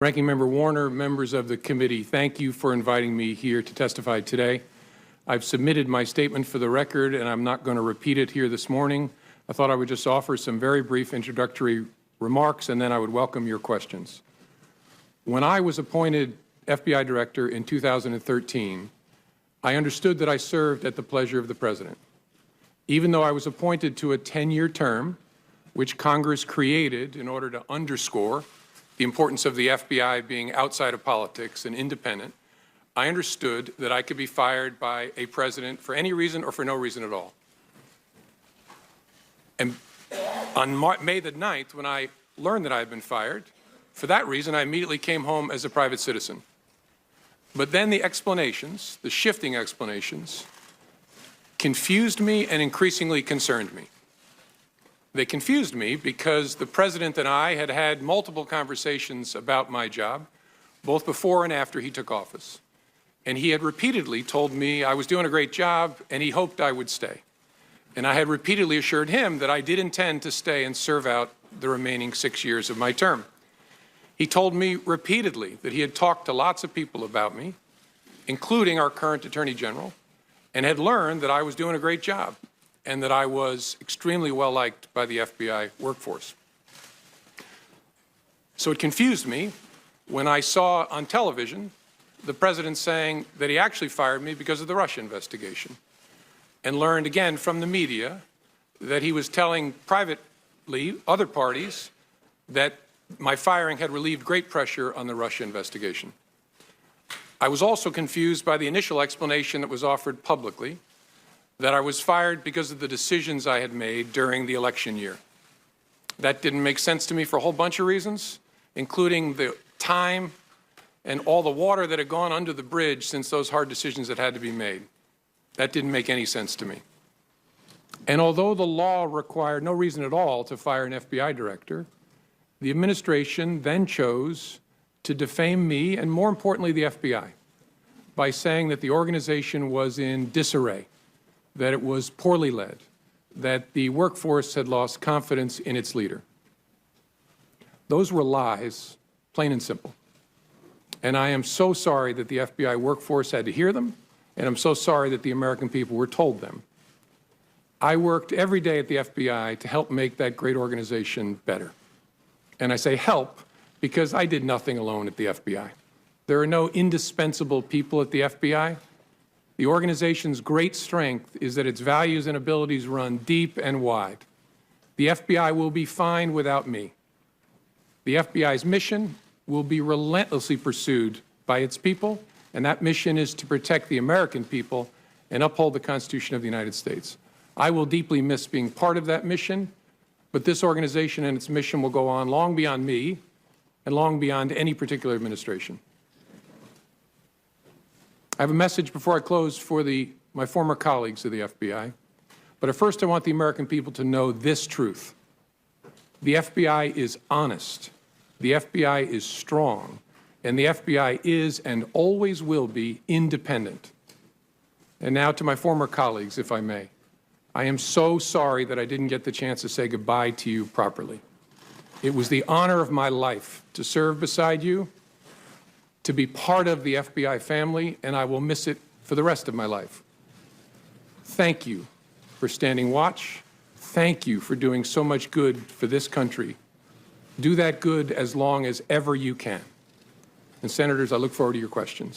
Ranking Member Warner, members of the committee, thank you for inviting me here to testify today. I've submitted my statement for the record, and I'm not going to repeat it here this morning. I thought I would just offer some very brief introductory remarks, and then I would welcome your questions. When I was appointed FBI Director in 2013, I understood that I served at the pleasure of the President. Even though I was appointed to a 10-year term, which Congress created in order to underscore the importance of the FBI being outside of politics and independent, I understood that I could be fired by a president for any reason or for no reason at all. And on May the 9th, when I learned that I had been fired, for that reason, I immediately came home as a private citizen. But then the explanations, the shifting explanations, confused me and increasingly concerned me. They confused me because the President and I had had multiple conversations about my job, both before and after he took office. And he had repeatedly told me I was doing a great job and he hoped I would stay. And I had repeatedly assured him that I did intend to stay and serve out the remaining 6 years of my term. He told me repeatedly that he had talked to lots of people about me, including our current Attorney General, and had learned that I was doing a great job and that I was extremely well-liked by the FBI workforce. So it confused me when I saw on television the President saying that he actually fired me because of the Russia investigation, and learned again from the media that he was telling privately other parties that my firing had relieved great pressure on the Russia investigation. I was also confused by the initial explanation that was offered publicly that I was fired because of the decisions I had made during the election year. That didn't make sense to me for a whole bunch of reasons, including the time and all the water that had gone under the bridge since those hard decisions had to be made. That didn't make any sense to me. And although the law required no reason at all to fire an FBI director, the administration then chose to defame me and, more importantly, the FBI by saying that the organization was in disarray, that it was poorly led, that the workforce had lost confidence in its leader. Those were lies, plain and simple. And I am so sorry that the FBI workforce had to hear them, and I'm so sorry that the American people were told them. I worked every day at the FBI to help make that great organization better. And I say help because I did nothing alone at the FBI. There are no indispensable people at the FBI. The organization's great strength is that its values and abilities run deep and wide. The FBI will be fine without me. The FBI's mission will be relentlessly pursued by its people, and that mission is to protect the American people and uphold the Constitution of the United States. I will deeply miss being part of that mission, but this organization and its mission will go on long beyond me and long beyond any particular administration. I have a message before I close for my former colleagues of the FBI, but at first I want the American people to know this truth. The FBI is honest, the FBI is strong, and the FBI is and always will be independent. And now to my former colleagues, if I may. I am so sorry that I didn't get the chance to say goodbye to you properly. It was the honor of my life to serve beside you, to be part of the FBI family, and I will miss it for the rest of my life. Thank you for standing watch. Thank you for doing so much good for this country. Do that good as long as ever you can. And Senators, I look forward to your questions.